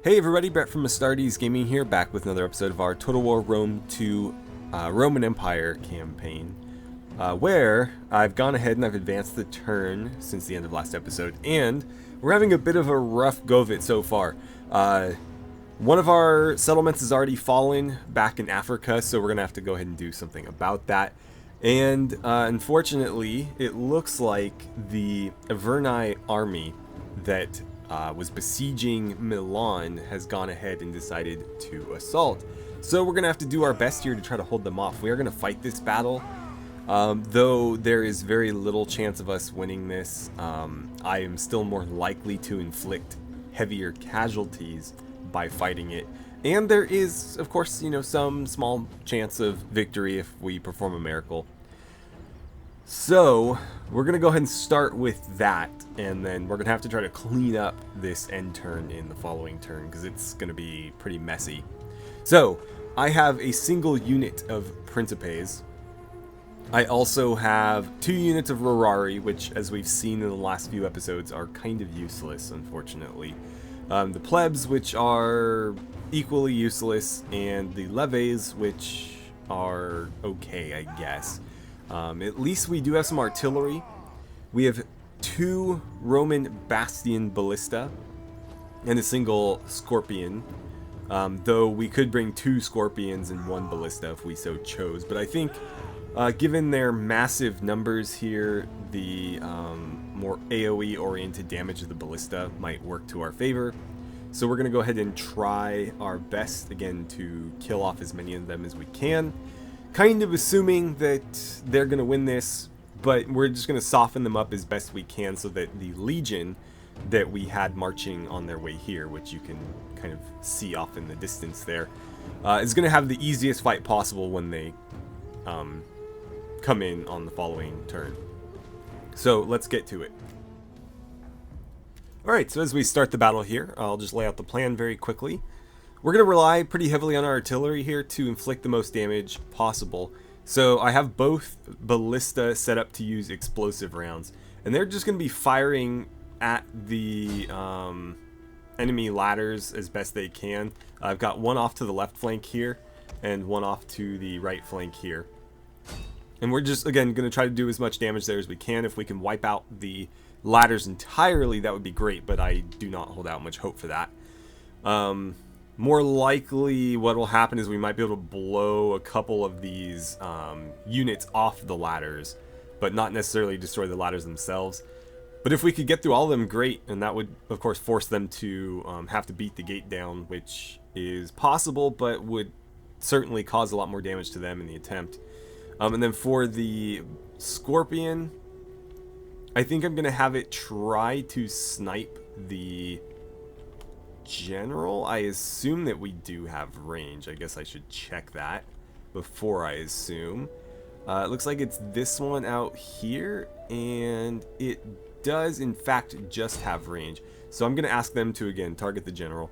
Hey everybody, Brett from AstartesGaming here, back with another episode of our Total War Rome 2 Roman Empire campaign, where I've gone ahead and I've advanced the turn since the end of last episode, and we're having a bit of a rough go of it so far. One of our settlements has already fallen back in Africa, so we're going to have to go ahead and do something about that. And unfortunately, it looks like the Averni army that was besieging Milan has gone ahead and decided to assault. So we're going to have to do our best here to try to hold them off. We are going to fight this battle, though there is very little chance of us winning this. I am still more likely to inflict heavier casualties by fighting it. And there is, of course, some small chance of victory if we perform a miracle. So we're going to go ahead and start with that, and then we're going to have to try to clean up this end turn in the following turn, because it's going to be pretty messy. So I have a single unit of Principes. I also have 2 units of Rurari, which, as we've seen in the last few episodes, are kind of useless, unfortunately. The Plebs, which are equally useless, and the Leves, which are okay, I guess. At least we do have some artillery. We have 2 Roman Bastion Ballista and a single Scorpion, though we could bring 2 Scorpions and 1 Ballista if we so chose. But I think, given their massive numbers here, the more AoE-oriented damage of the Ballista might work to our favor. So we're going to go ahead and try our best, again, to kill off as many of them as we can. Kind of assuming that they're going to win this, but we're just going to soften them up as best we can so that the Legion that we had marching on their way here, which you can kind of see off in the distance there, is going to have the easiest fight possible when they come in on the following turn. So let's get to it. Alright, so as we start the battle here, I'll just lay out the plan very quickly. We're going to rely pretty heavily on our artillery here to inflict the most damage possible. So I have both Ballista set up to use explosive rounds, and they're just going to be firing at the enemy ladders as best they can. I've got one off to the left flank here, and one off to the right flank here. And we're just, again, going to try to do as much damage there as we can. If we can wipe out the ladders entirely, that would be great, but I do not hold out much hope for that. More likely what will happen is we might be able to blow a couple of these units off the ladders, but not necessarily destroy the ladders themselves. But if we could get through all of them, great, and that would, of course, force them to have to beat the gate down, which is possible, but would certainly cause a lot more damage to them in the attempt. And then for the Scorpion, I think I'm going to have it try to snipe the General. I assume that we do have range. I guess I should check that before I assume. It looks like it's this one out here, and it does in fact just have range. So I'm going to ask them to, again, target the General.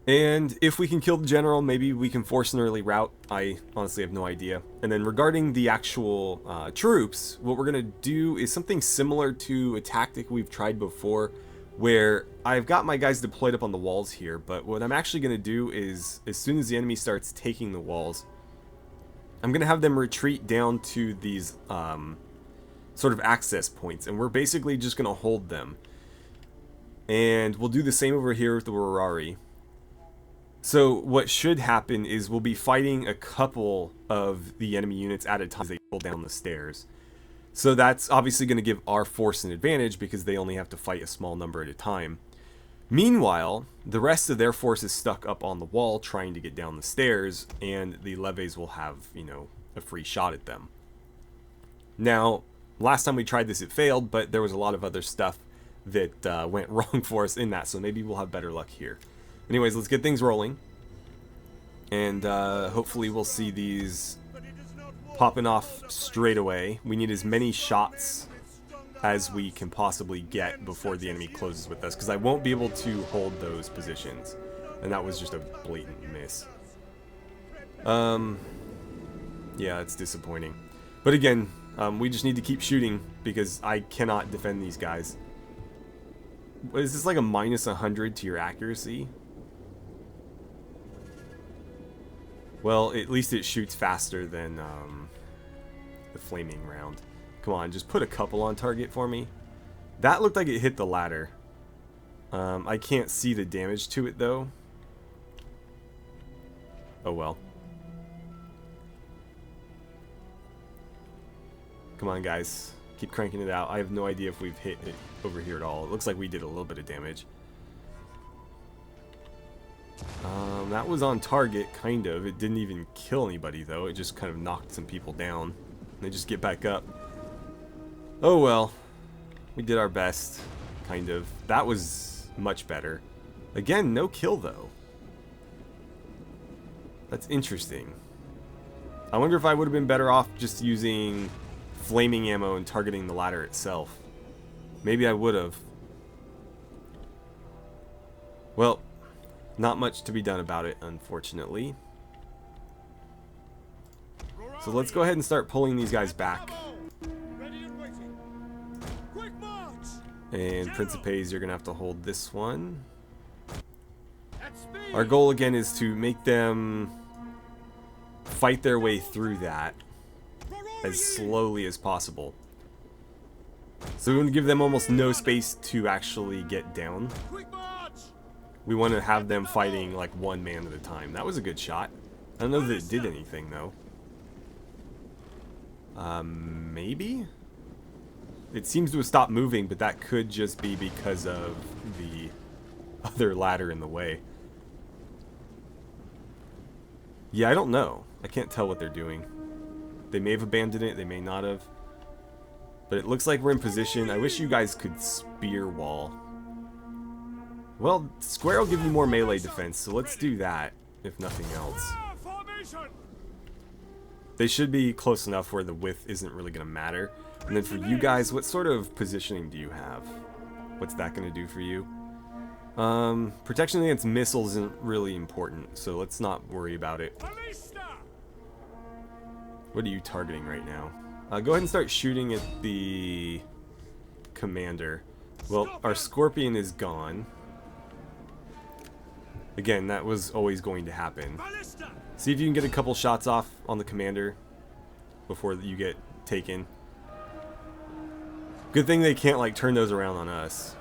And if we can kill the General, maybe we can force an early rout. I honestly have no idea. And then regarding the actual troops, what we're going to do is something similar to a tactic we've tried before, where I've got my guys deployed up on the walls here, but what I'm actually going to do is, as soon as the enemy starts taking the walls, I'm going to have them retreat down to these sort of access points, and we're basically just going to hold them. And we'll do the same over here with the Rurari. So what should happen is we'll be fighting a couple of the enemy units at a time as they pull down the stairs. So that's obviously going to give our force an advantage because they only have to fight a small number at a time. Meanwhile, the rest of their force is stuck up on the wall trying to get down the stairs, and the Leves will have, a free shot at them. Now, last time we tried this, it failed, but there was a lot of other stuff that went wrong for us in that, so maybe we'll have better luck here. Anyways, let's get things rolling, and hopefully we'll see these popping off straight away. We need as many shots as we can possibly get before the enemy closes with us, because I won't be able to hold those positions, and that was just a blatant miss. Yeah, it's disappointing, but again, we just need to keep shooting because I cannot defend these guys. What is this, like a minus 100 to your accuracy? Well, at least it shoots faster than the flaming round. Come on, just put a couple on target for me. That looked like it hit the ladder. I can't see the damage to it though. Oh well. Come on, guys. Keep cranking it out. I have no idea if we've hit it over here at all. It looks like we did a little bit of damage. That was on target, kind of. It didn't even kill anybody, though. It just kind of knocked some people down. They just get back up. Oh, well. We did our best, kind of. That was much better. Again, no kill, though. That's interesting. I wonder if I would have been better off just using flaming ammo and targeting the ladder itself. Maybe I would have. Well, not much to be done about it, unfortunately. So let's go ahead and start pulling these guys back. And Principes, you're going to have to hold this one. Our goal again is to make them fight their way through that as slowly as possible. So we want to give them almost no space to actually get down. We want to have them fighting like one man at a time. That was a good shot. I don't know that it did anything though. Maybe? It seems to have stopped moving, but that could just be because of the other ladder in the way. Yeah, I don't know. I can't tell what they're doing. They may have abandoned it, they may not have. But it looks like we're in position. I wish you guys could spear wall. Well, square will give you more melee defense, so let's do that, if nothing else. They should be close enough where the width isn't really going to matter. And then for you guys, what sort of positioning do you have? What's that going to do for you? Protection against missiles isn't really important, so let's not worry about it. What are you targeting right now? Go ahead and start shooting at the commander. Well, our Scorpion is gone. Again, that was always going to happen. See if you can get a couple shots off on the commander before you get taken. Good thing they can't like turn those around on us.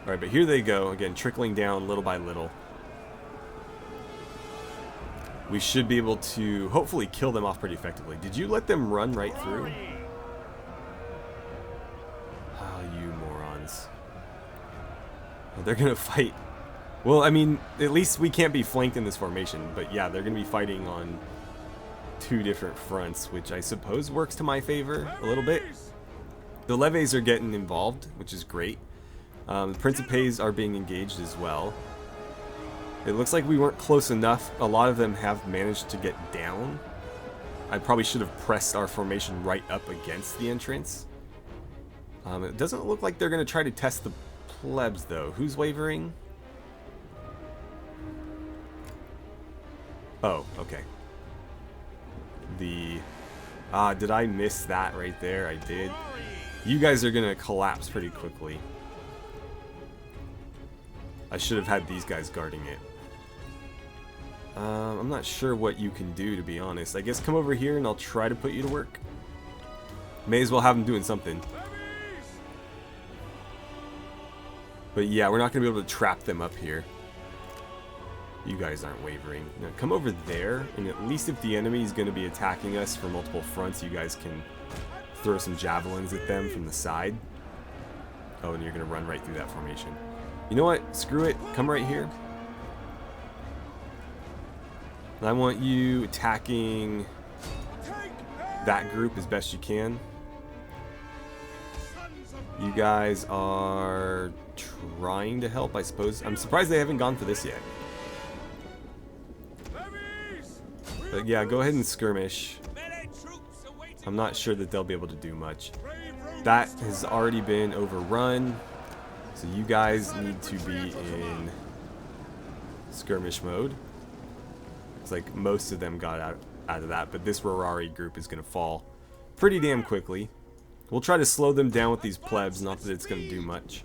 Alright, but here they go, again, trickling down little by little. We should be able to hopefully kill them off pretty effectively. Did you let them run right through? Oh, you morons. Well, they're gonna fight. Well, I mean, at least we can't be flanked in this formation, but yeah, they're gonna be fighting on two different fronts, which I suppose works to my favor a little bit. The levies are getting involved, which is great. The Principes are being engaged as well. It looks like we weren't close enough. A lot of them have managed to get down. I probably should have pressed our formation right up against the entrance. It doesn't look like they're going to try to test the plebs, though. Who's wavering? Oh, okay. Did I miss that right there? I did. You guys are going to collapse pretty quickly. I should have had these guys guarding it. I'm not sure what you can do, to be honest. I guess come over here and I'll try to put you to work. May as well have them doing something. But yeah, we're not going to be able to trap them up here. You guys aren't wavering. Now come over there, and at least if the enemy is going to be attacking us from multiple fronts, you guys can throw some javelins at them from the side. Oh, and you're going to run right through that formation. You know what? Screw it. Come right here. And I want you attacking that group as best you can. You guys are trying to help, I suppose. I'm surprised they haven't gone for this yet. But yeah, go ahead and skirmish. I'm not sure that they'll be able to do much. That has already been overrun. So you guys need to be in skirmish mode. It's like most of them got out of that, but this Rorari group is going to fall pretty damn quickly. We'll try to slow them down with these plebs, not that it's going to do much.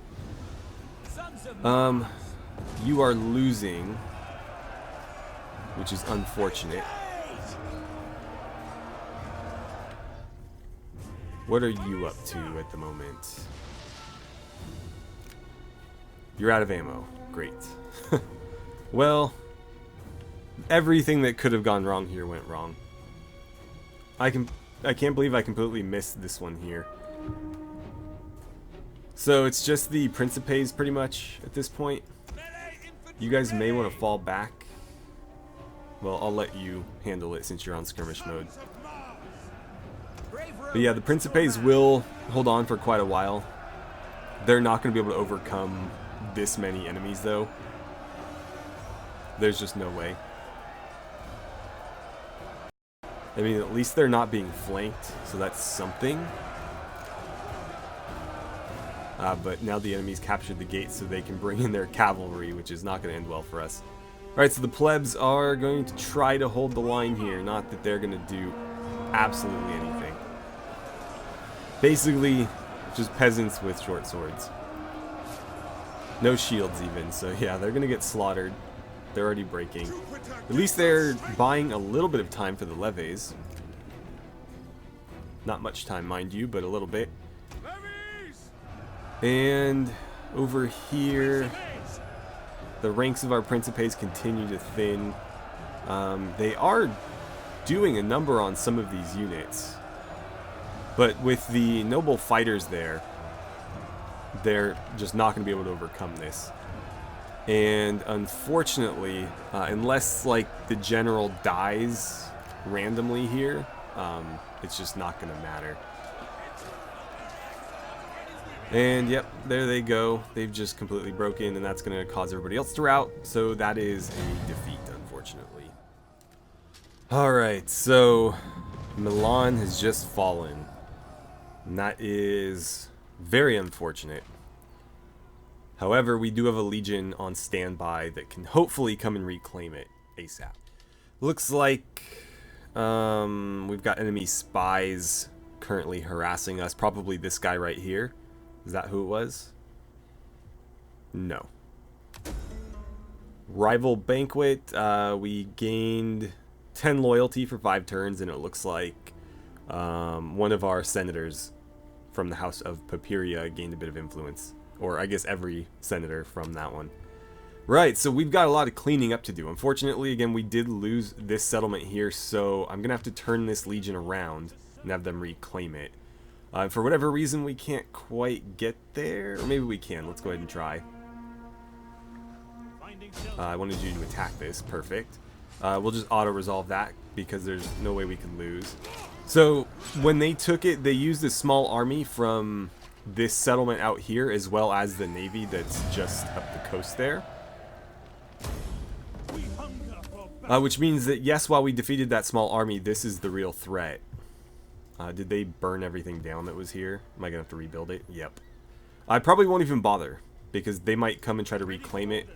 You are losing, which is unfortunate. What are you up to at the moment? You're out of ammo. Great. Well, everything that could have gone wrong here went wrong. I can't believe I completely missed this one here. So it's just the Principes pretty much at this point. You guys may want to fall back. Well, I'll let you handle it since you're on skirmish mode. But yeah, the Principes will hold on for quite a while. They're not going to be able to overcome this many enemies though. There's just no way. I mean, at least they're not being flanked, so that's something. But now the enemies captured the gate, so they can bring in their cavalry, which is not going to end well for us. Alright, so the plebs are going to try to hold the line here. Not that they're going to do absolutely anything. Basically, just peasants with short swords. No shields even, so yeah, they're going to get slaughtered. They're already breaking. At least they're buying a little bit of time for the levies. Not much time, mind you, but a little bit. And over here, the ranks of our Principes continue to thin. They are doing a number on some of these units. But with the noble fighters there, they're just not going to be able to overcome this. And unfortunately, unless like the general dies randomly here, it's just not going to matter. And yep, there they go. They've just completely broken, and that's going to cause everybody else to rout. So that is a defeat, unfortunately. Alright, so Milan has just fallen. And that is very unfortunate. However, we do have a legion on standby that can hopefully come and reclaim it ASAP. Looks like we've got enemy spies currently harassing us. Probably this guy right here. Is that who it was? No. Rival Banquet. We gained 10 loyalty for 5 turns, and it looks like one of our senators from the House of Papiria gained a bit of influence. Or I guess every senator from that one. Right, so we've got a lot of cleaning up to do. Unfortunately, again, we did lose this settlement here, so I'm going to have to turn this legion around and have them reclaim it. For whatever reason, we can't quite get there. Or maybe we can. Let's go ahead and try. I wanted you to attack this. Perfect. We'll just auto-resolve that because there's no way we can lose. So, when they took it, they used a small army from this settlement out here, as well as the navy that's just up the coast there. Which means that, yes, while we defeated that small army, this is the real threat. Did they burn everything down that was here? Am I going to have to rebuild it? Yep. I probably won't even bother, because they might come and try to reclaim it.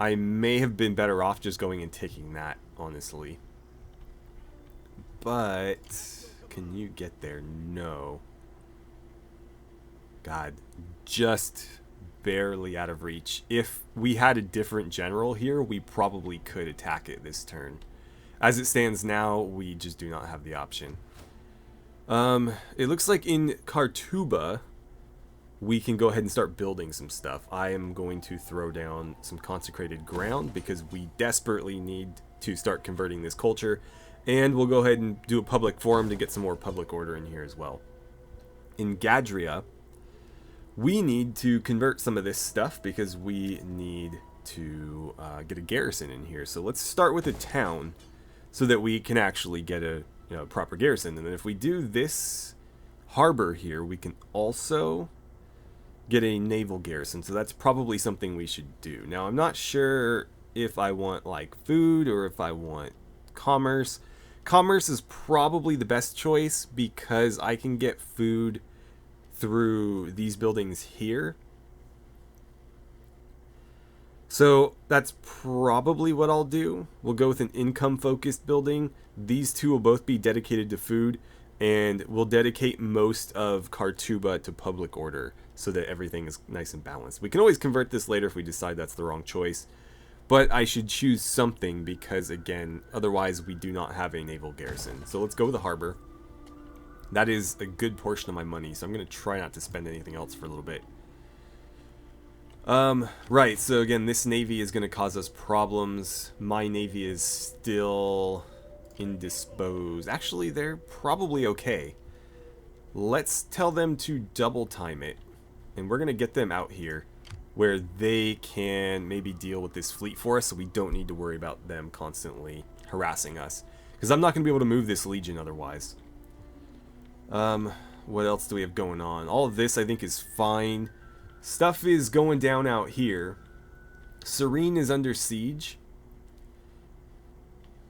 I may have been better off just going and taking that, honestly. But, can you get there? No. God, just barely out of reach. If we had a different general here, we probably could attack it this turn. As it stands now, we just do not have the option. It looks like in Kartuba, we can go ahead and start building some stuff. I am going to throw down some consecrated ground because we desperately need to start converting this culture. And we'll go ahead and do a public forum to get some more public order in here as well. In Gadria, we need to convert some of this stuff because we need to get a garrison in here. So let's start with a town so that we can actually get a proper garrison. And then if we do this harbor here, we can also get a naval garrison. So that's probably something we should do. Now, I'm not sure if I want like food or if I want commerce. Commerce is probably the best choice because I can get food through these buildings here. So that's probably what I'll do. We'll go with an income focused building. These two will both be dedicated to food, And we'll dedicate most of Kartuba to public order so that everything is nice and balanced. We can always convert this later if we decide that's the wrong choice. But I should choose something because, again, otherwise we do not have a naval garrison. So let's go with the harbor. That is a good portion of my money, so I'm going to try not to spend anything else for a little bit. Right, so again, this navy is going to cause us problems. My navy is still indisposed. Actually, they're probably okay. Let's tell them to double time it. And we're going to get them out here where they can maybe deal with this fleet for us so we don't need to worry about them constantly harassing us. Because I'm not going to be able to move this legion otherwise. What else do we have going on? All of this I think is fine. Stuff is going down out here. Serene is under siege.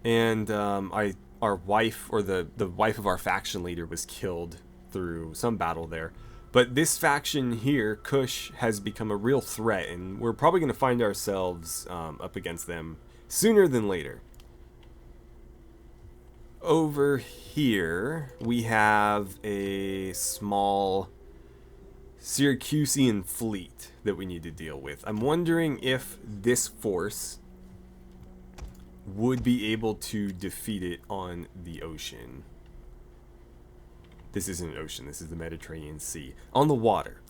And our wife, or the wife of our faction leader, was killed through some battle there. But this faction here, Kush, has become a real threat, and we're probably going to find ourselves up against them sooner than later. Over here, we have a small Syracusian fleet that we need to deal with. I'm wondering if this force would be able to defeat it on the ocean. This isn't an ocean, this is the Mediterranean Sea. On the water.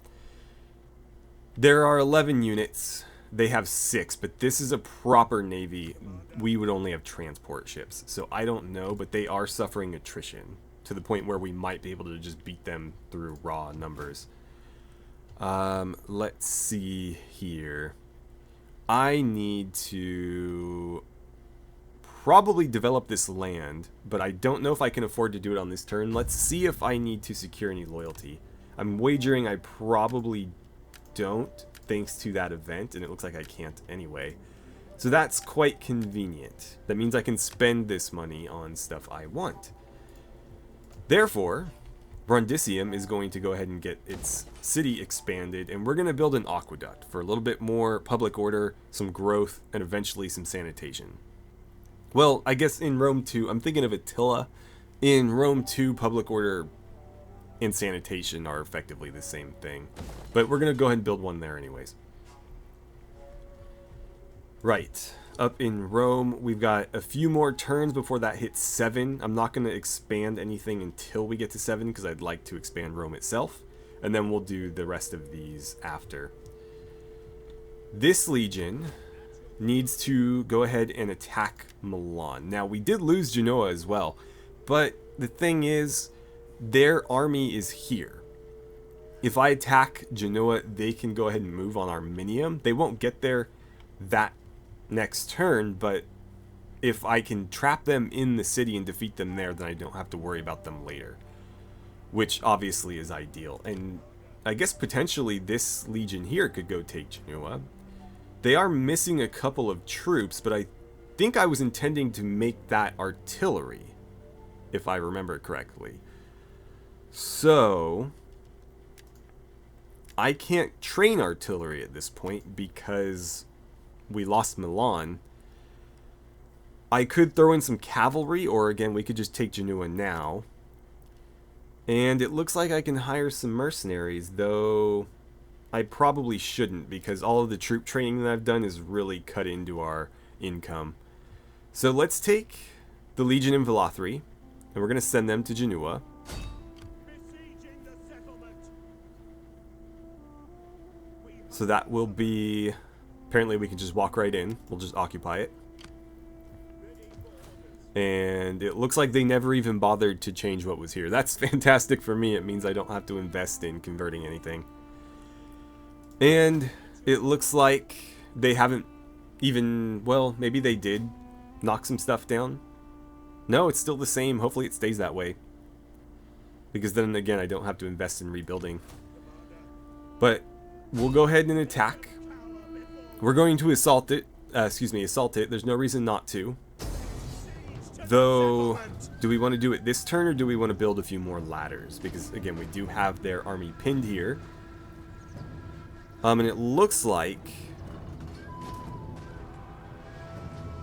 There are 11 units. They have 6, but this is a proper navy. We would only have transport ships. So I don't know, but they are suffering attrition to the point where we might be able to just beat them through raw numbers. Let's see here. I need to probably develop this land, but I don't know if I can afford to do it on this turn. Let's see if I need to secure any loyalty. I'm wagering I probably don't, thanks to that event, and it looks like I can't anyway. So that's quite convenient. That means I can spend this money on stuff I want. Therefore, Brundisium is going to go ahead and get its city expanded, and we're going to build an aqueduct for a little bit more public order, some growth, and eventually some sanitation. Well, I guess in Rome 2, I'm thinking of Attila. In Rome 2, public order and sanitation are effectively the same thing. But we're going to go ahead and build one there anyways. Right. Up in Rome, we've got a few more turns before that hits 7. I'm not going to expand anything until we get to 7 because I'd like to expand Rome itself. And then we'll do the rest of these after. This legion needs to go ahead and attack Milan. Now, we did lose Genoa as well. But the thing is, their army is here. If I attack Genoa, they can go ahead and move on Arminium. They won't get there that next turn, but if I can trap them in the city and defeat them there, then I don't have to worry about them later. Which obviously is ideal. And I guess potentially this legion here could go take Genoa. They are missing a couple of troops, but I think I was intending to make that artillery, if I remember correctly. So I can't train artillery at this point because we lost Milan. I could throw in some cavalry, or again, we could just take Genoa now. And it looks like I can hire some mercenaries, though I probably shouldn't because all of the troop training that I've done is really cut into our income. So let's take the Legion in Volatile, and we're going to send them to Genoa. So that will be... Apparently we can just walk right in. We'll just occupy it. And it looks like they never even bothered to change what was here. That's fantastic for me. It means I don't have to invest in converting anything. And it looks like they haven't even... Well, maybe they did knock some stuff down. No, it's still the same. Hopefully it stays that way. Because then again, I don't have to invest in rebuilding. But we'll go ahead and attack. We're going to assault it. Assault it. There's no reason not to. Though, do we want to do it this turn or do we want to build a few more ladders? Because again, we do have their army pinned here. And it looks like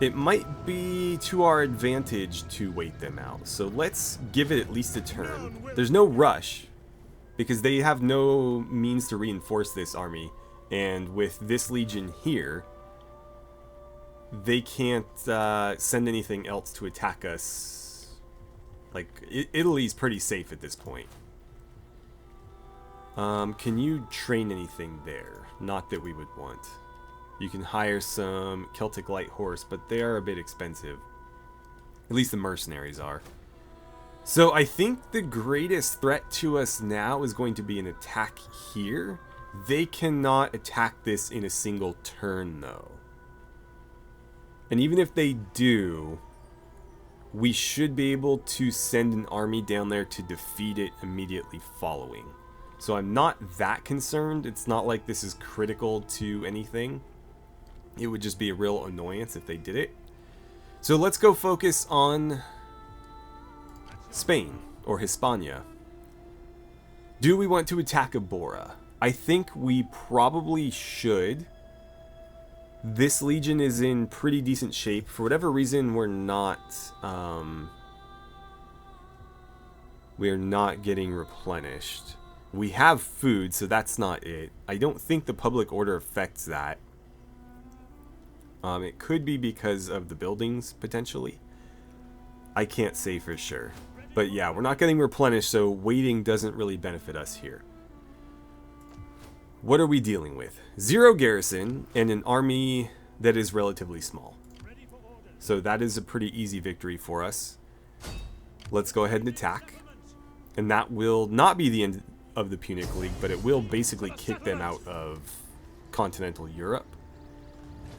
it might be to our advantage to wait them out. So let's give it at least a turn. There's no rush, because they have no means to reinforce this army. And with this legion here, they can't send anything else to attack us. Like, Italy's pretty safe at this point. Can you train anything there? Not that we would want. You can hire some Celtic light horse, but they are a bit expensive. At least the mercenaries are. So I think the greatest threat to us now is going to be an attack here. They cannot attack this in a single turn, though. And even if they do, we should be able to send an army down there to defeat it immediately following. So I'm not that concerned. It's not like this is critical to anything. It would just be a real annoyance if they did it. So let's go focus on Spain, or Hispania. Do we want to attack Abora? I think we probably should. This legion is in pretty decent shape. For whatever reason, we're not getting replenished. We have food, so that's not it. I don't think the public order affects that. It could be because of the buildings, potentially. I can't say for sure. But yeah, we're not getting replenished, so waiting doesn't really benefit us here. What are we dealing with? 0 garrison and an army that is relatively small. So that is a pretty easy victory for us. Let's go ahead and attack. And that will not be the end of the Punic League, but it will basically kick them out of continental Europe.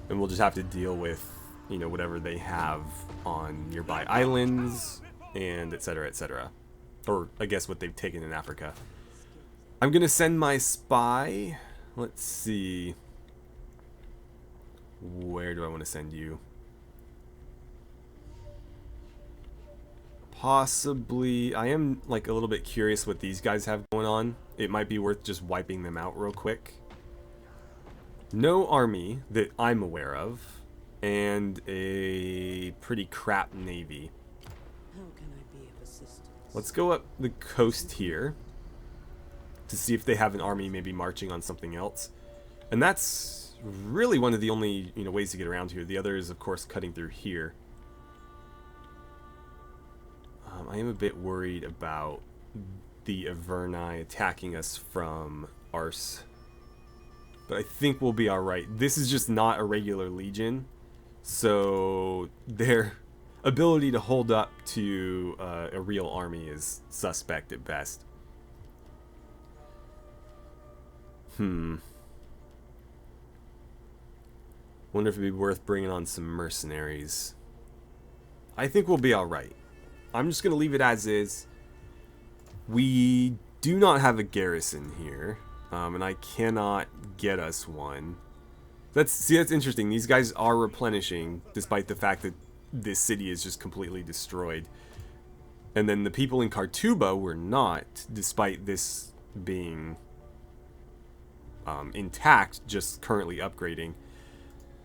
And we'll just have to deal with, you know, whatever they have on nearby islands and etc, etc. Or I guess what they've taken in Africa. I'm going to send my spy. Let's see. Where do I want to send you? Possibly. I am like a little bit curious what these guys have going on. It might be worth just wiping them out real quick. No army that I'm aware of, and a pretty crap navy. How can I be of assistance? Let's go up the coast here to see if they have an army maybe marching on something else. And that's really one of the only, you know, ways to get around here. The other is, of course, cutting through here. I am a bit worried about the Averni attacking us from Ars. But I think we'll be alright. This is just not a regular legion, so their ability to hold up to a real army is suspect at best. Wonder if it'd be worth bringing on some mercenaries. I think we'll be alright. I'm just going to leave it as is. We do not have a garrison here. And I cannot get us one. That's interesting. These guys are replenishing, despite the fact that this city is just completely destroyed. And then the people in Kartuba were not, despite this being intact, just currently upgrading.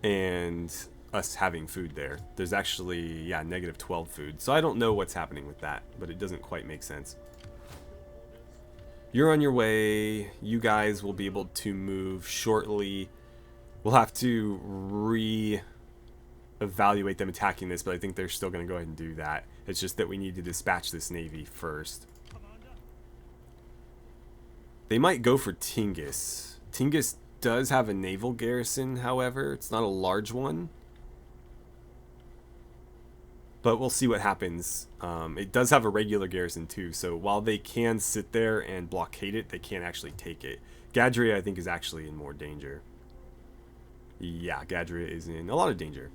And us having food there. There's actually, yeah, negative 12 food. So I don't know what's happening with that, but it doesn't quite make sense. You're on your way. You guys will be able to move shortly. We'll have to re-evaluate them attacking this, but I think they're still going to go ahead and do that. It's just that we need to dispatch this navy first. They might go for Tingis. Tingis does have a naval garrison, however. It's not a large one. But we'll see what happens. It does have a regular garrison too, so while they can sit there and blockade it, they can't actually take it. Gadria, I think, is actually in more danger. Yeah, Gadria is in a lot of danger.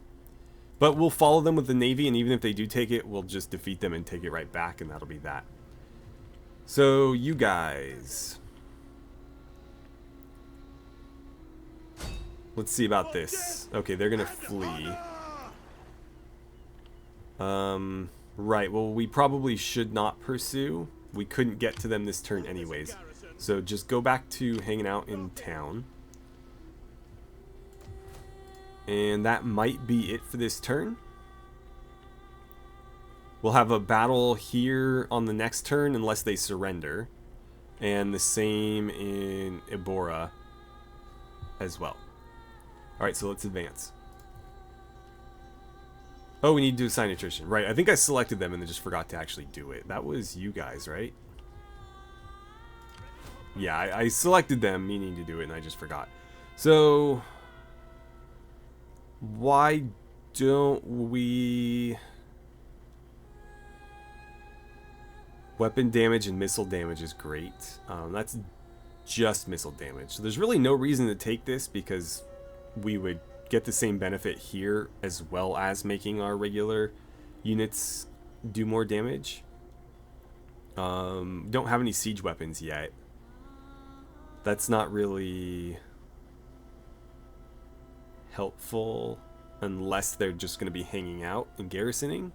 But we'll follow them with the navy, and even if they do take it, we'll just defeat them and take it right back, and that'll be that. So, you guys. Let's see about this. Okay, they're gonna flee. Right, well, we probably should not pursue. We couldn't get to them this turn anyways. So just go back to hanging out in town. And that might be it for this turn. We'll have a battle here on the next turn unless they surrender. And the same in Ibora as well. Alright, so let's advance. Oh, we need to assign attrition. Right, I think I selected them and then just forgot to actually do it. That was you guys, right? Yeah, I selected them meaning to do it and I just forgot. So, why don't we... Weapon damage and missile damage is great. That's just missile damage. So there's really no reason to take this because we would get the same benefit here as well as making our regular units do more damage. Don't have any siege weapons yet. That's not really helpful unless they're just going to be hanging out and garrisoning.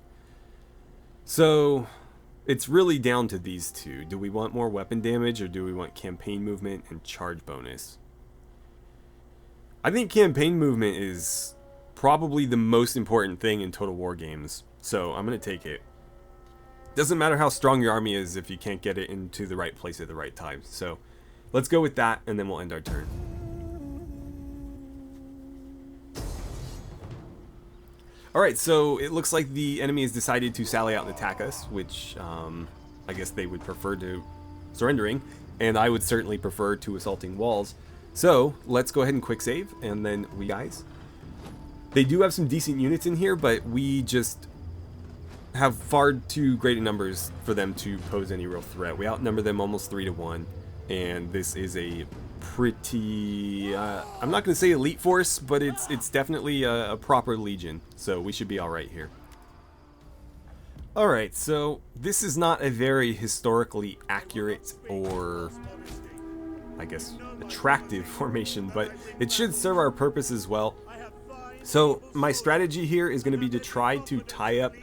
So it's really down to these two. Do we want more weapon damage or do we want campaign movement and charge bonus? I think campaign movement is probably the most important thing in Total War games. So I'm going to take it. Doesn't matter how strong your army is if you can't get it into the right place at the right time. So let's go with that and then we'll end our turn. Alright, so it looks like the enemy has decided to sally out and attack us, which I guess they would prefer to surrendering, and I would certainly prefer to assaulting walls. So let's go ahead and quick save, and then we guys. They do have some decent units in here, but we just have far too great numbers for them to pose any real threat. We outnumber them almost 3-1, and this is a pretty I'm not going to say elite force, but it's definitely a proper legion, so we should be all right here. All right, so this is not a very historically accurate or I guess attractive formation, but it should serve our purpose as well. So my strategy here is going to be to try to tie up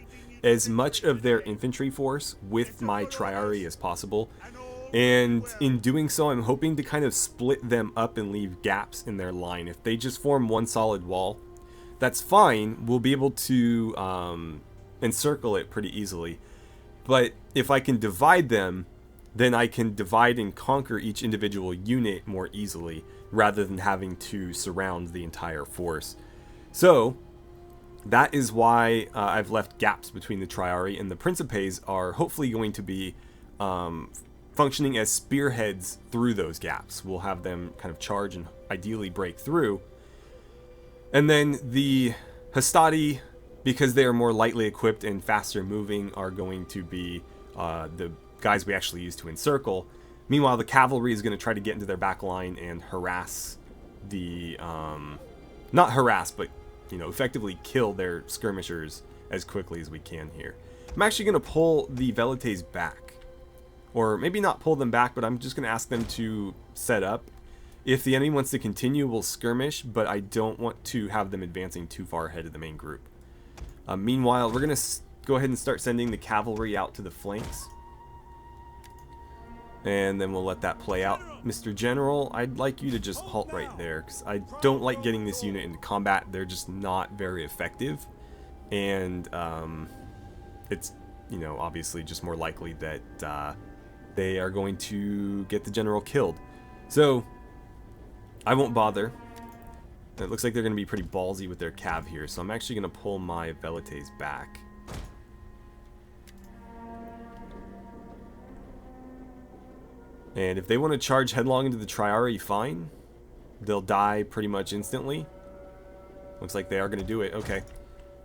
as much of their infantry force with my Triari as possible. And in doing so, I'm hoping to kind of split them up and leave gaps in their line. If they just form one solid wall, that's fine. We'll be able to encircle it pretty easily. But if I can divide them, then I can divide and conquer each individual unit more easily, rather than having to surround the entire force. So that is why I've left gaps between the Triari, and the Principes are hopefully going to be functioning as spearheads through those gaps. We'll have them kind of charge and ideally break through. And then the Hastati, because they are more lightly equipped and faster moving, are going to be the guys we actually use to encircle. Meanwhile, the cavalry is going to try to get into their back line and harass the... not harass, but, you know, effectively kill their skirmishers as quickly as we can here. I'm actually going to pull the Velites back. Or maybe not pull them back, but I'm just going to ask them to set up. If the enemy wants to continue, we'll skirmish, but I don't want to have them advancing too far ahead of the main group. Meanwhile, we're going to go ahead and start sending the cavalry out to the flanks. And then we'll let that play out. Mr. General, I'd like you to just halt right there, because I don't like getting this unit into combat. They're just not very effective. And it's, you know, obviously just more likely that they are going to get the general killed. So I won't bother. It looks like they're going to be pretty ballsy with their cav here, so I'm actually going to pull my Velites back. And if they want to charge headlong into the Triari, fine. They'll die pretty much instantly. Looks like they are going to do it. Okay.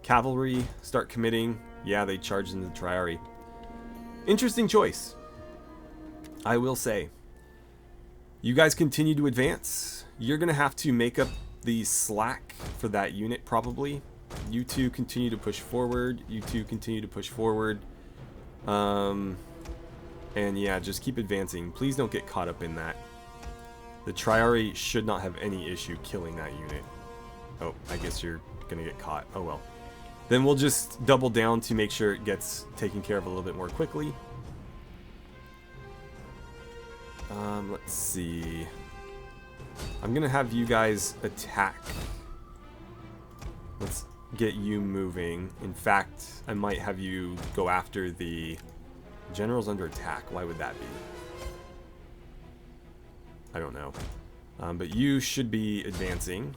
Cavalry, start committing. Yeah, they charged into the Triari. Interesting choice, I will say. You guys continue to advance. You're going to have to make up the slack for that unit, probably. You two continue to push forward. You two continue to push forward. And yeah, just keep advancing. Please don't get caught up in that. The Triari should not have any issue killing that unit. Oh, I guess you're going to get caught. Oh well. Then we'll just double down to make sure it gets taken care of a little bit more quickly. Let's see. I'm going to have you guys attack Let's get you moving. In fact, I might have you go after the generals under attack. Why would that be? I don't know. But you should be advancing.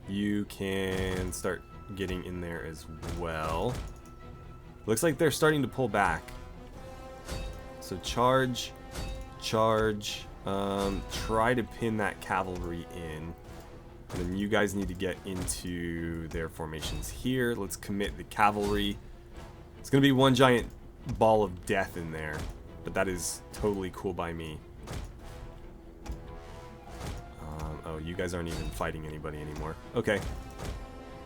You can start getting in there as well. Looks like they're starting to pull back. So charge, charge. Try to pin that cavalry in. And then you guys need to get into their formations here. Let's commit the cavalry. It's going to be one giant ball of death in there. But that is totally cool by me. Oh, you guys aren't even fighting anybody anymore. Okay.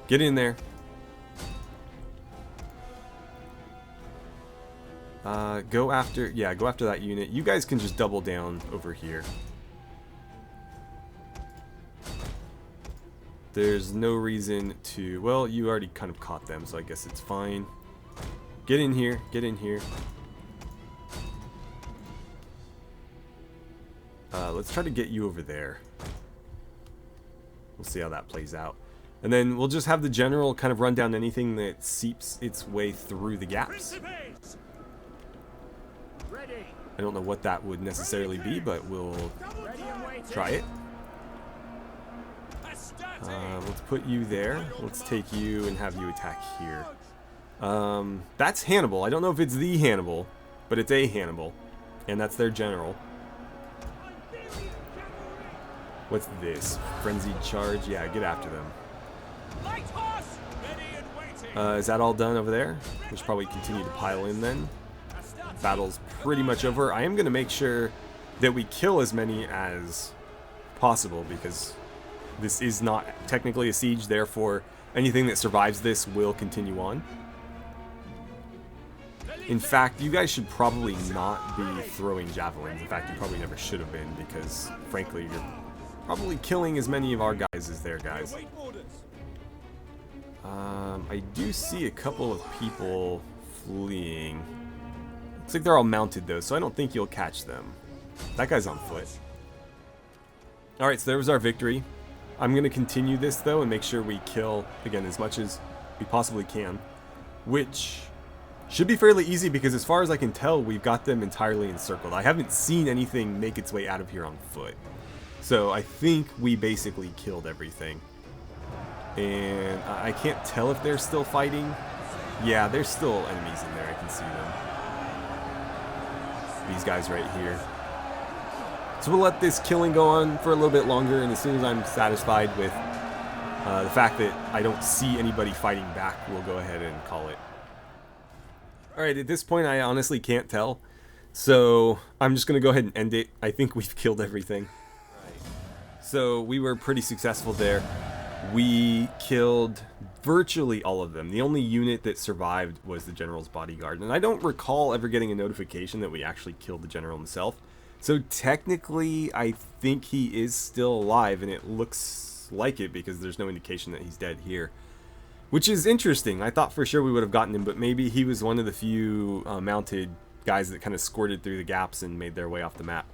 Get in there. Go after that unit. You guys can just double down over here. There's no reason to... Well, you already kind of caught them, so I guess it's fine. Get in here. Get in here. Let's try to get you over there. We'll see how that plays out. And then we'll just have the general kind of run down anything that seeps its way through the gaps. I don't know what that would necessarily be, but we'll try it. Let's put you there. Let's take you and have you attack here. That's Hannibal. I don't know if it's the Hannibal, but it's a Hannibal. And that's their general. What's this? Frenzied charge? Yeah, get after them. Is that all done over there? We should probably continue to pile in then. Battle's pretty much over. I am going to make sure that we kill as many as possible because this is not technically a siege, therefore anything that survives this will continue on. In fact, you guys should probably not be throwing javelins. In fact, you probably never should have been because, frankly, you're probably killing as many of our guys as their guys. I do see a couple of people fleeing. Looks like they're all mounted though, so I don't think you'll catch them. That guy's on foot. Alright, so there was our victory. I'm going to continue this though and make sure we kill, again, as much as we possibly can. Which should be fairly easy because as far as I can tell, we've got them entirely encircled. I haven't seen anything make its way out of here on foot. So I think we basically killed everything. And I can't tell if they're still fighting. Yeah, there's still enemies in there. I can see them. These guys right here. So we'll let this killing go on for a little bit longer, and as soon as I'm satisfied with the fact that I don't see anybody fighting back, we'll go ahead and call it. Alright, at this point I honestly can't tell. So I'm just going to go ahead and end it. I think we've killed everything. So we were pretty successful there. We killed virtually all of them. The only unit that survived was the general's bodyguard. And I don't recall ever getting a notification that we actually killed the general himself. So technically, I think he is still alive, and it looks like it because there's no indication that he's dead here. Which is interesting. I thought for sure we would have gotten him, but maybe he was one of the few mounted guys that kind of squirted through the gaps and made their way off the map.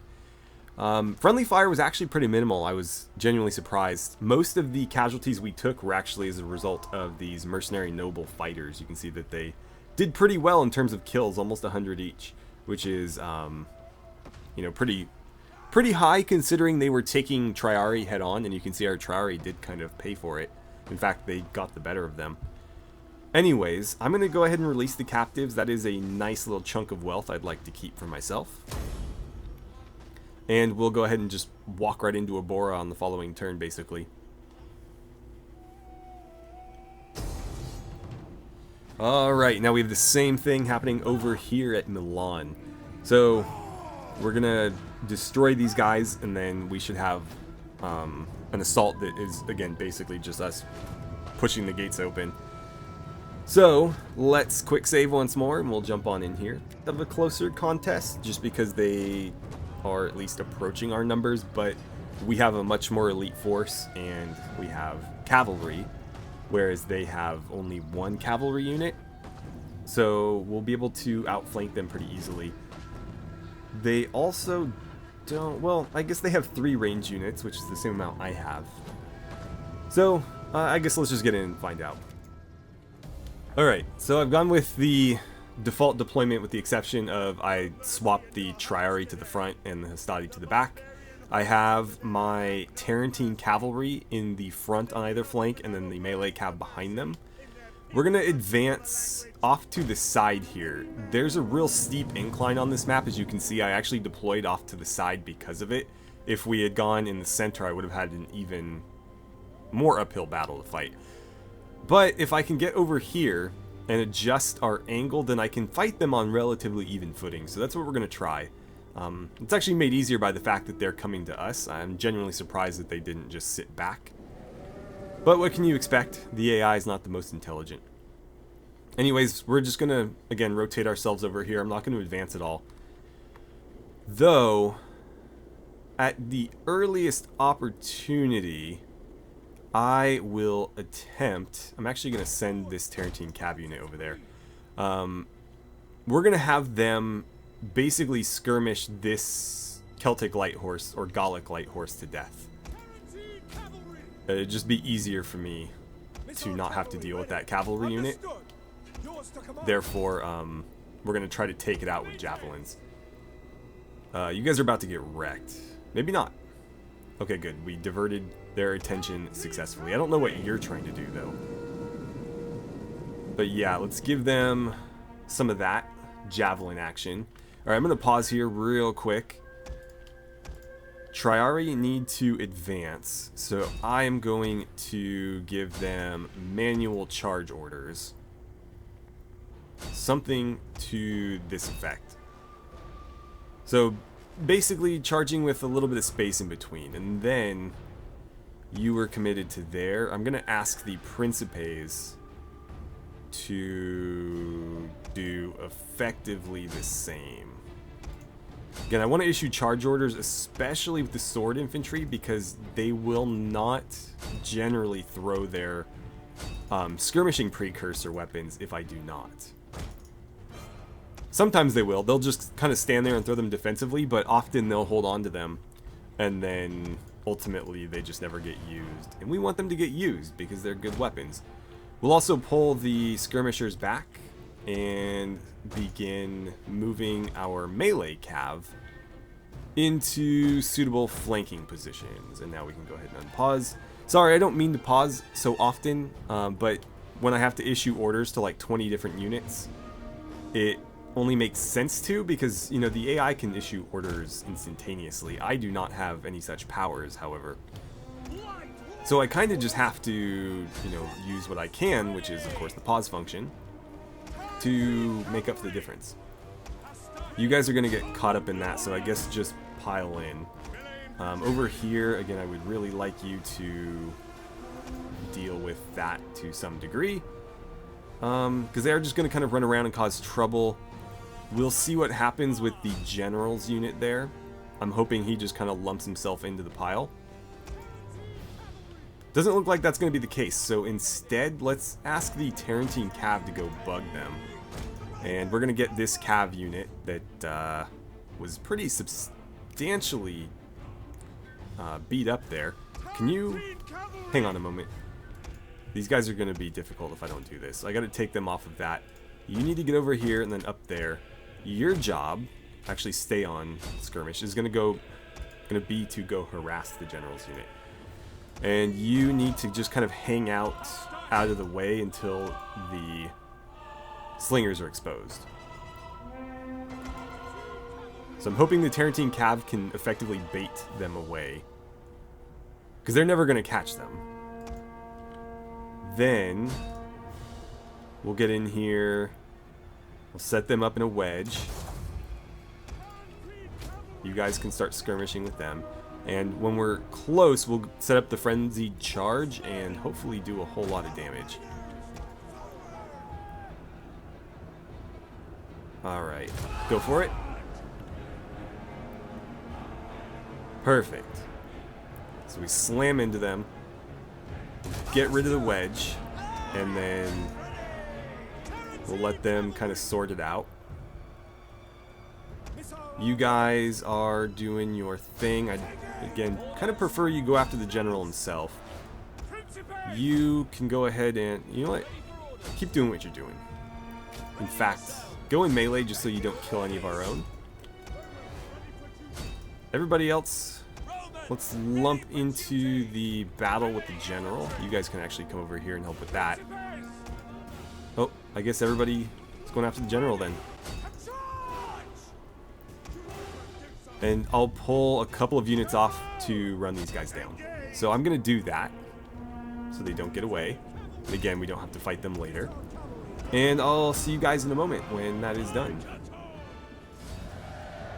Friendly fire was actually pretty minimal. I was genuinely surprised. Most of the casualties we took were actually as a result of these mercenary noble fighters. You can see that they did pretty well in terms of kills, almost 100 each, which is, you know, pretty high considering they were taking Triari head on, and you can see our Triari did kind of pay for it. In fact, they got the better of them. Anyways, I'm going to go ahead and release the captives. That is a nice little chunk of wealth I'd like to keep for myself. And we'll go ahead and just walk right into Abora on the following turn, basically. Alright, now we have the same thing happening over here at Milan. So, we're gonna destroy these guys, and then we should have an assault that is, again, basically just us pushing the gates open. So, let's quick save once more, and we'll jump on in here. Of a closer contest, just because they are at least approaching our numbers, but we have a much more elite force, and we have cavalry, whereas they have only one cavalry unit. So we'll be able to outflank them pretty easily. They also don't, well, I guess they have 3 range units, which is the same amount I have. So I guess let's just get in and find out. Alright, so I've gone with the default deployment with the exception of I swapped the Triari to the front and the Hastati to the back. I have my Tarentine cavalry in the front on either flank and then the melee cav behind them. We're going to advance off to the side here. There's a real steep incline on this map, as you can see. I actually deployed off to the side because of it. If we had gone in the center, I would have had an even more uphill battle to fight. But if I can get over here and adjust our angle, then I can fight them on relatively even footing. So that's what we're going to try. It's actually made easier by the fact that they're coming to us. I'm genuinely surprised that they didn't just sit back. But what can you expect? The AI is not the most intelligent. Anyways, we're just going to, again, rotate ourselves over here. I'm not going to advance at all. Though, at the earliest opportunity, I will attempt... I'm actually going to send this Tarentine Cav unit over there. We're going to have them basically skirmish this Celtic Light Horse or Gallic Light Horse to death. It'd just be easier for me to not have to deal with that cavalry unit. Therefore, we're going to try to take it out with javelins. You guys are about to get wrecked. Maybe not. Okay, good. We diverted their attention successfully. I don't know what you're trying to do, though. But yeah, let's give them some of that javelin action. Alright, I'm going to pause here real quick. Triari need to advance, so I am going to give them manual charge orders. Something to this effect. So basically charging with a little bit of space in between, and then you were committed to there. I'm going to ask the Principes to do effectively the same. Again, I want to issue charge orders, especially with the sword infantry, because they will not generally throw their skirmishing precursor weapons if I do not. Sometimes they will. They'll just kind of stand there and throw them defensively, but often they'll hold on to them, and then ultimately they just never get used. And we want them to get used because they're good weapons. We'll also pull the skirmishers back and begin moving our melee cav into suitable flanking positions. And now we can go ahead and unpause. Sorry, I don't mean to pause so often, but when I have to issue orders to like 20 different units, it only makes sense to, because, you know, the AI can issue orders instantaneously. I do not have any such powers, however. So I kind of just have to, you know, use what I can, which is, of course, the pause function, to make up for the difference. You guys are going to get caught up in that, so I guess just pile in. Over here, again, I would really like you to deal with that to some degree, because they are just going to kind of run around and cause trouble. We'll see what happens with the general's unit there. I'm hoping he just kind of lumps himself into the pile. Doesn't look like that's going to be the case, so instead, let's ask the Tarentine Cav to go bug them. And we're going to get this Cav unit that was pretty substantially beat up there. Can you... Hang on a moment. These guys are going to be difficult if I don't do this. I got to take them off of that. You need to get over here and then up there. Your job, actually stay on skirmish, is going to be to go harass the general's unit. And you need to just kind of hang out of the way until the slingers are exposed. So I'm hoping the Tarentine Cav can effectively bait them away, because they're never going to catch them. Then we'll get in here, we'll set them up in a wedge. You guys can start skirmishing with them. And when we're close, we'll set up the frenzied charge and hopefully do a whole lot of damage. Alright, go for it. Perfect. So we slam into them, get rid of the wedge, and then we'll let them kind of sort it out. You guys are doing your thing. I, again, kind of prefer you go after the general himself. You can go ahead and, you know what? Keep doing what you're doing. In fact, go in melee just so you don't kill any of our own. Everybody else, let's lump into the battle with the general. You guys can actually come over here and help with that. Oh, I guess everybody is going after the general then. And I'll pull a couple of units off to run these guys down. So I'm going to do that so they don't get away. And again, we don't have to fight them later. And I'll see you guys in a moment when that is done.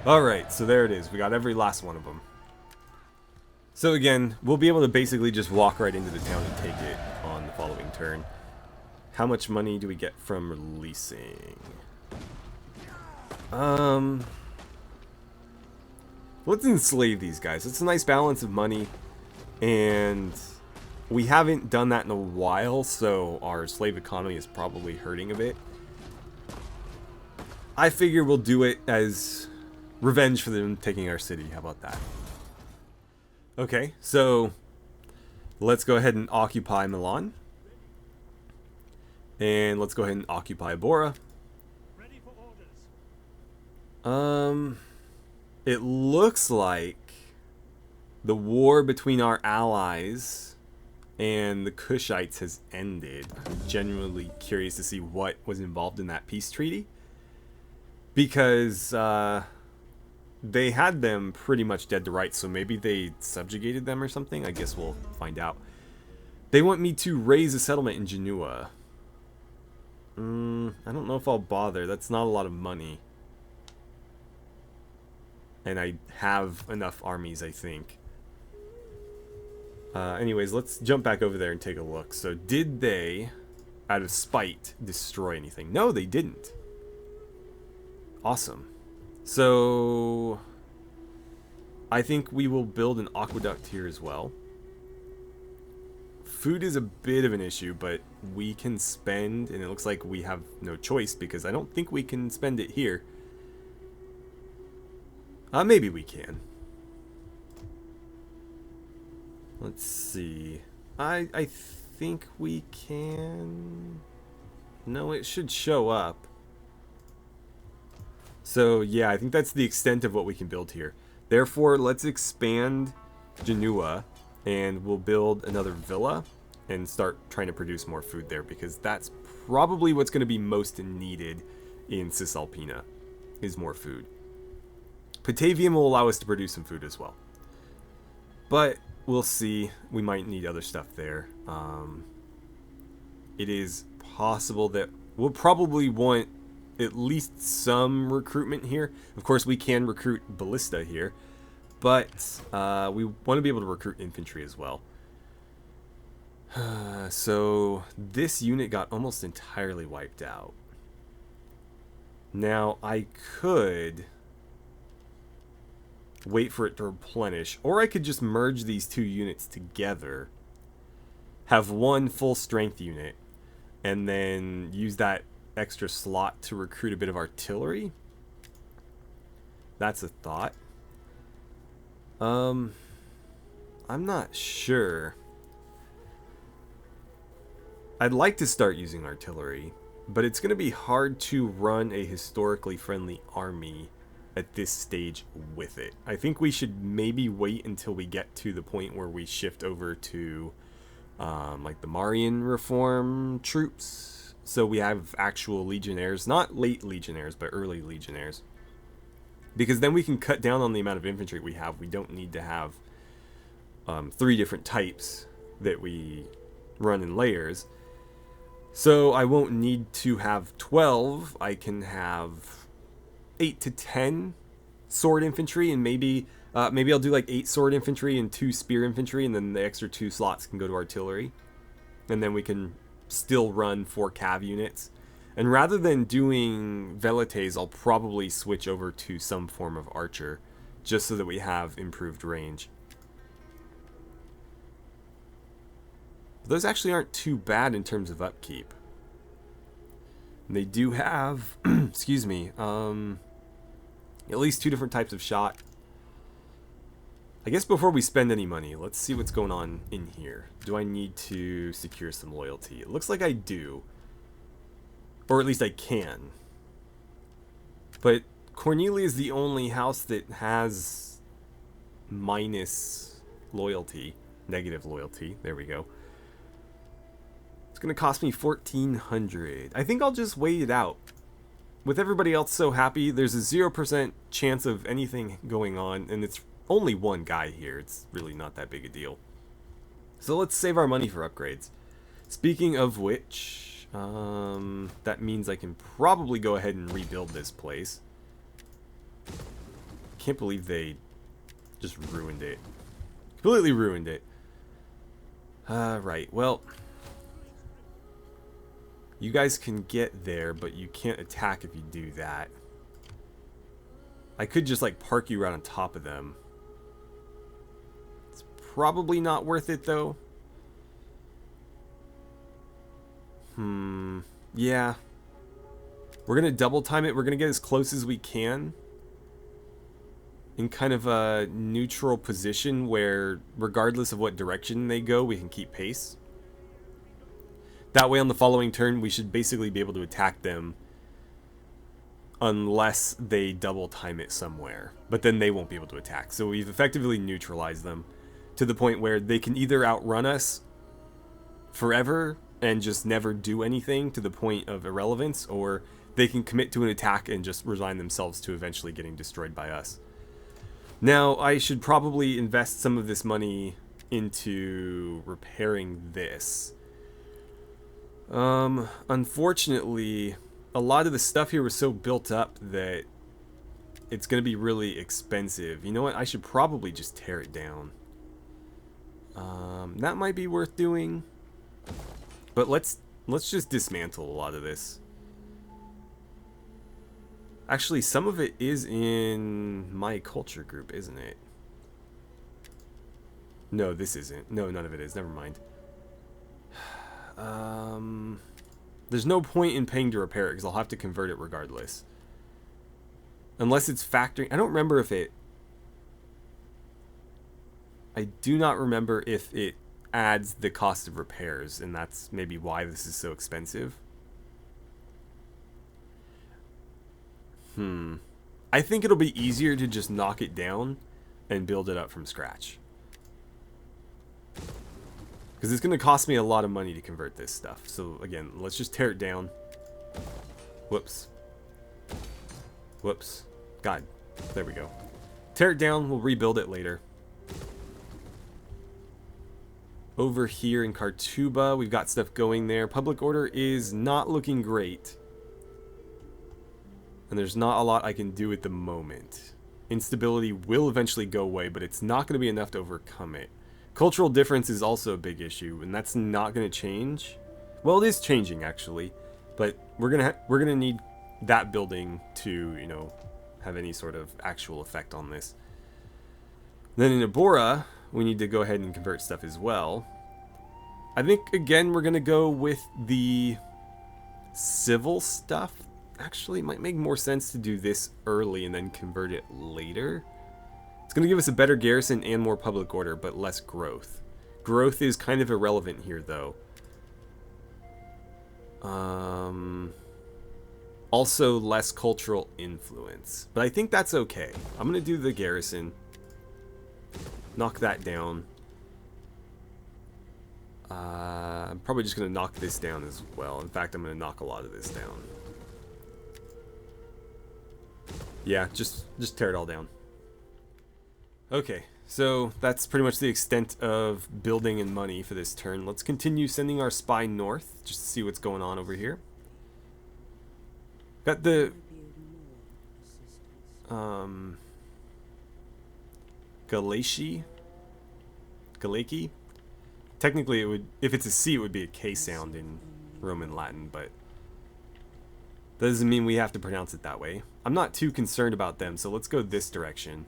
Alright, so there it is. We got every last one of them. So again, we'll be able to basically just walk right into the town and take it on the following turn. How much money do we get from releasing? Let's enslave these guys. It's a nice balance of money, and we haven't done that in a while, so our slave economy is probably hurting a bit. I figure we'll do it as revenge for them taking our city. How about that? Okay, so let's go ahead and occupy Milan. And let's go ahead and occupy Bora. Ready for orders. It looks like the war between our allies and the Kushites has ended. I'm genuinely curious to see what was involved in that peace treaty, because they had them pretty much dead to rights, so maybe they subjugated them or something. I guess we'll find out. They want me to raise a settlement in Genua. I don't know if I'll bother. That's not a lot of money. And I have enough armies, I think. Anyways, let's jump back over there and take a look. So, did they, out of spite, destroy anything? No, they didn't. Awesome. So, I think we will build an aqueduct here as well. Food is a bit of an issue, but we can spend, and it looks like we have no choice because I don't think we can spend it here. Maybe we can. Let's see. I think we can. No, it should show up. So yeah, I think that's the extent of what we can build here. Therefore, let's expand Genua, and we'll build another villa and start trying to produce more food there, because that's probably what's going to be most needed in Cisalpina, is more food. Patavium will allow us to produce some food as well. But we'll see. We might need other stuff there. It is possible that we'll probably want at least some recruitment here. Of course, we can recruit ballista here, but we want to be able to recruit infantry as well. So this unit got almost entirely wiped out. Now I could wait for it to replenish, or I could just merge these two units together, have one full strength unit, and then use that extra slot to recruit a bit of artillery. That's a thought. I'm not sure. I'd like to start using artillery, but it's going to be hard to run a historically friendly army at this stage with it. I think we should maybe wait until we get to the point where we shift over to like the Marian reform troops, so we have actual legionnaires, not late legionnaires but early legionnaires, because then we can cut down on the amount of infantry we have. We don't need to have 3 different types that we run in layers, so I won't need to have 12. I can have 8 to 10 sword infantry, and maybe I'll do like 8 sword infantry and 2 spear infantry, and then the extra 2 slots can go to artillery, and then we can still run 4 cav units. And rather than doing velites, I'll probably switch over to some form of archer, just so that we have improved range. Those actually aren't too bad in terms of upkeep. And they do have excuse me, at least 2 different types of shot. I guess before we spend any money, let's see what's going on in here. Do I need to secure some loyalty? It looks like I do. Or at least I can. But Cornelia is the only house that has minus loyalty. Negative loyalty. There we go. It's going to cost me 1,400. I think I'll just wait it out. With everybody else so happy, there's a 0% chance of anything going on, and it's only one guy here. It's really not that big a deal. So let's save our money for upgrades. Speaking of which, that means I can probably go ahead and rebuild this place. Can't believe they just ruined it. Completely ruined it. Right, well, you guys can get there, but you can't attack if you do that. I could just like park you right on top of them. It's probably not worth it though. Yeah. We're gonna double time it. We're gonna get as close as we can in kind of a neutral position where regardless of what direction they go, we can keep pace. That way on the following turn, we should basically be able to attack them unless they double time it somewhere. But then they won't be able to attack. So we've effectively neutralized them to the point where they can either outrun us forever and just never do anything to the point of irrelevance, or they can commit to an attack and just resign themselves to eventually getting destroyed by us. Now, I should probably invest some of this money into repairing this. Unfortunately, a lot of the stuff here was so built up that it's going to be really expensive. You know what? I should probably just tear it down. That might be worth doing. But let's just dismantle a lot of this. Actually, some of it is in my culture group, isn't it? No, this isn't. No, none of it is. Never mind. There's no point in paying to repair it because I'll have to convert it regardless. Unless it's factoring. I don't remember if it... I do not remember if it adds the cost of repairs, and that's maybe why this is so expensive. I think it'll be easier to just knock it down and build it up from scratch. Because it's going to cost me a lot of money to convert this stuff. So again, let's just tear it down. Whoops. Whoops. God. There we go. Tear it down. We'll rebuild it later. Over here in Kartuba, we've got stuff going there. Public order is not looking great. And there's not a lot I can do at the moment. Instability will eventually go away, but it's not going to be enough to overcome it. Cultural difference is also a big issue, and that's not going to change. Well, it is changing actually, but we're gonna need that building to, you know, have any sort of actual effect on this. Then in Abora, we need to go ahead and convert stuff as well. I think again we're gonna go with the civil stuff. Actually, it might make more sense to do this early and then convert it later. It's going to give us a better garrison and more public order, but less growth. Growth is kind of irrelevant here, though. Also, less cultural influence. But I think that's okay. I'm going to do the garrison. Knock that down. I'm probably just going to knock this down as well. In fact, I'm going to knock a lot of this down. Yeah, just tear it all down. Okay, so that's pretty much the extent of building and money for this turn. Let's continue sending our spy north, just to see what's going on over here. Got the... Galati? Technically, it would, if it's a C, it would be a K sound in Roman Latin, but that doesn't mean we have to pronounce it that way. I'm not too concerned about them, so let's go this direction.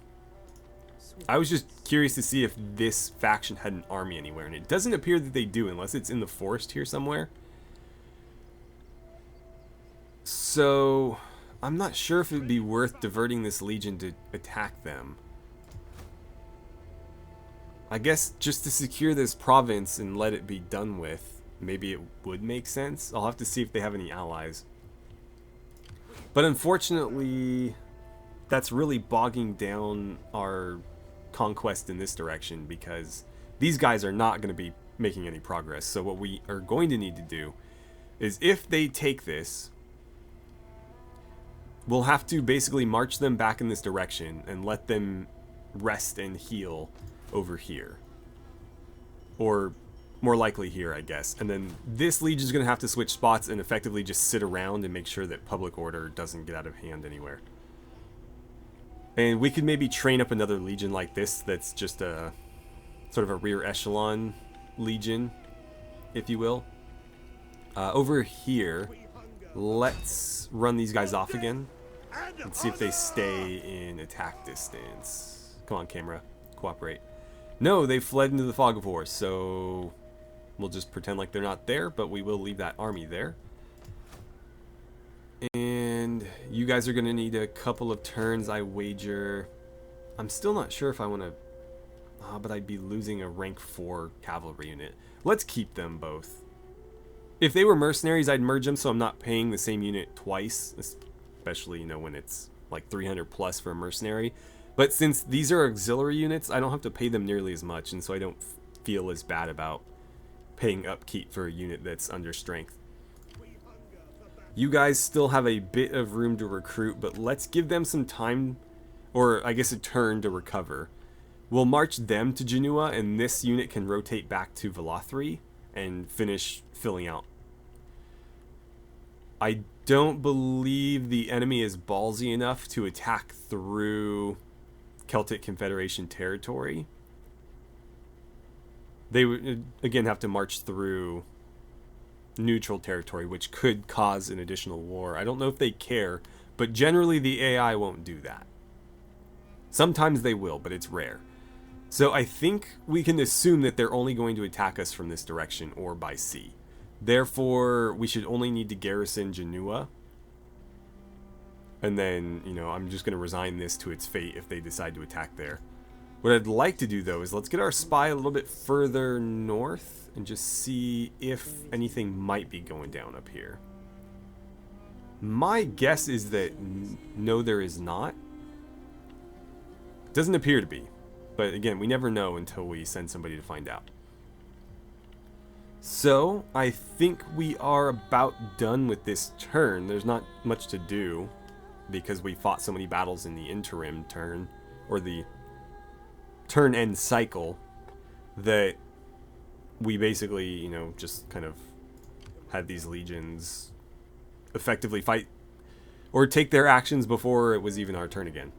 I was just curious to see if this faction had an army anywhere, and it doesn't appear that they do, unless it's in the forest here somewhere. So, I'm not sure if it would be worth diverting this legion to attack them. I guess just to secure this province and let it be done with, maybe it would make sense. I'll have to see if they have any allies. But unfortunately, that's really bogging down our conquest in this direction, because these guys are not going to be making any progress. So what we are going to need to do is, if they take this, we'll have to basically march them back in this direction and let them rest and heal over here. Or more likely here, I guess. And then this legion is going to have to switch spots and effectively just sit around and make sure that public order doesn't get out of hand anywhere. And we could maybe train up another legion like this that's just a sort of a rear echelon legion, if you will. Over here, let's run these guys off again and see if they stay in attack distance. Come on, camera, cooperate. No, they fled into the fog of war, so we'll just pretend like they're not there, but we will leave that army there. And you guys are going to need a couple of turns, I wager. I'm still not sure if I want to... but I'd be losing a rank 4 cavalry unit. Let's keep them both. If they were mercenaries, I'd merge them so I'm not paying the same unit twice. Especially, you know, when it's like 300 plus for a mercenary. But since these are auxiliary units, I don't have to pay them nearly as much. And so I don't feel as bad about paying upkeep for a unit that's under strength. You guys still have a bit of room to recruit, but let's give them some time, or I guess a turn to recover. We'll march them to Junia, and this unit can rotate back to Volatile and finish filling out. I don't believe the enemy is ballsy enough to attack through Celtic Confederation territory. They would, again, have to march through neutral territory, which could cause an additional war. I don't know if they care, but generally the AI won't do that. Sometimes they will, but it's rare. So I think we can assume that they're only going to attack us from this direction or by sea. Therefore, we should only need to garrison Junia. And then, you know, I'm just going to resign this to its fate if they decide to attack there. What I'd like to do, though, is let's get our spy a little bit further north and just see if anything might be going down up here. My guess is that no, there is not. Doesn't appear to be. But again, we never know until we send somebody to find out. So, I think we are about done with this turn. There's not much to do because we fought so many battles in the interim turn, or the turn end cycle, that we basically, you know, just kind of had these legions effectively fight or take their actions before it was even our turn again.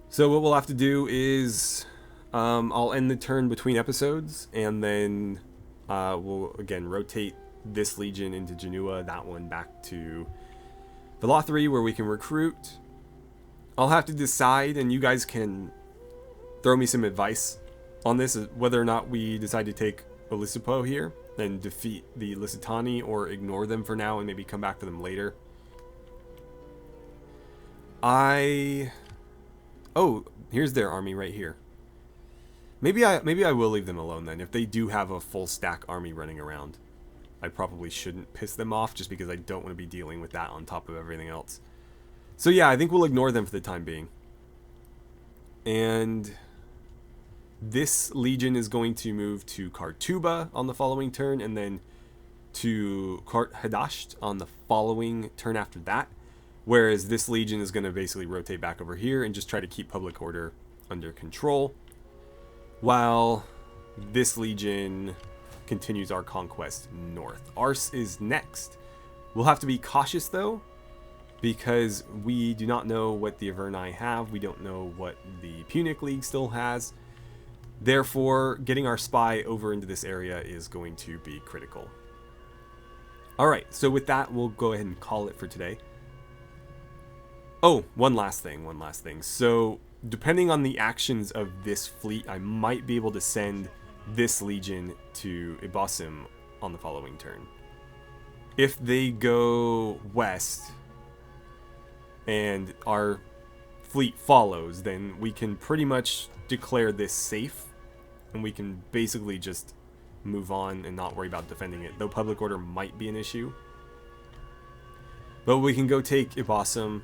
So what we'll have to do is I'll end the turn between episodes, and then we'll again rotate this legion into Junia, that one back to Volatile where we can recruit. I'll have to decide, and you guys can throw me some advice on this, whether or not we decide to take Olisipo here and defeat the Lusitani, or ignore them for now and maybe come back to them later. Oh, here's their army right here. Maybe I will leave them alone then. If they do have a full stack army running around, I probably shouldn't piss them off, just because I don't want to be dealing with that on top of everything else. So yeah, I think we'll ignore them for the time being. And this legion is going to move to Kartuba on the following turn, and then to Kart Hadasht on the following turn after that. Whereas this legion is going to basically rotate back over here and just try to keep public order under control, while this legion continues our conquest north. Ars is next. We'll have to be cautious though, because we do not know what the Averni have. We don't know what the Punic League still has. Therefore, getting our spy over into this area is going to be critical. Alright, so with that, we'll go ahead and call it for today. Oh, one last thing. So, depending on the actions of this fleet, I might be able to send this legion to Ibasim on the following turn. If they go west, and our fleet follows, then we can pretty much declare this safe, and we can basically just move on and not worry about defending it, though public order might be an issue. But we can go take Ibasum,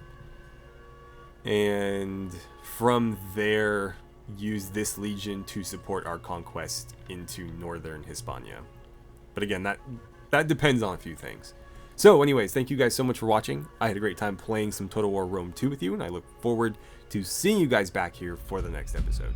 and from there use this legion to support our conquest into northern Hispania. But again, that depends on a few things. So anyways, thank you guys so much for watching. I had a great time playing some Total War Rome 2 with you, and I look forward to seeing you guys back here for the next episode.